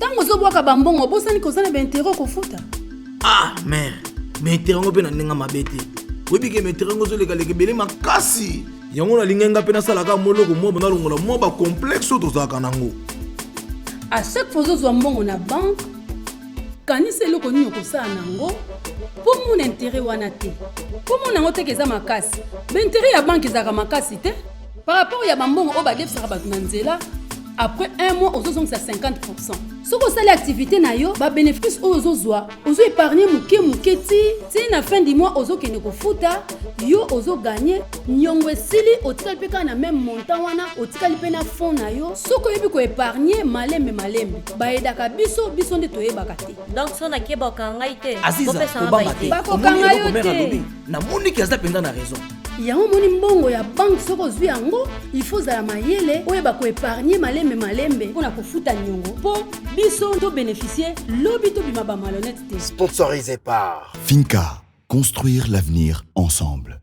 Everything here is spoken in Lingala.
Tango ozobwaka bambongo bosani kozala ba intérêt kofuta. Ah mère, mais intérêt ngo pe na ndinga mabete. Webike mais intérêt ngo zoleka leke bele makasi. Yango na lingenga pe na salaka moloko mo bana longola mo ba complexe tozaka nango. À chaque fois ozozwa mbongo na banque, kanisa eloko nini okosala nango po mon intérêt wana te. Po mon nango te keza makasi. Ba intérêt ya banque ezaka makasi te. Par rapport ya bambongo o ba defsaka batu na nzela, après un mois ozozongisa 50%. Si vous avez l'activité na yo, ba bénéfice ozozwa, ozo épargner muke ti na fin du mois ozo kene ko futa, yo ozo gagner nyongo esili otikali peka na même montant wana, otikali pe na fond na yo, soko yebi ko épargner malembe. Ba edaka biso nde toyebaka te. Donc so na keba kangai te. Aziza, obanga te. Ba ko kanga yo te. Na moni ki aza penda na raison. Yango moni mbongo ya banque soko zwi yango, il faut zala mayele oyeba ko épargner malembe pona ko futa nyongo. Po biso to bénéficier lobi to bima ba malhonnête te. Sponsorisé par Finca, construire l'avenir ensemble.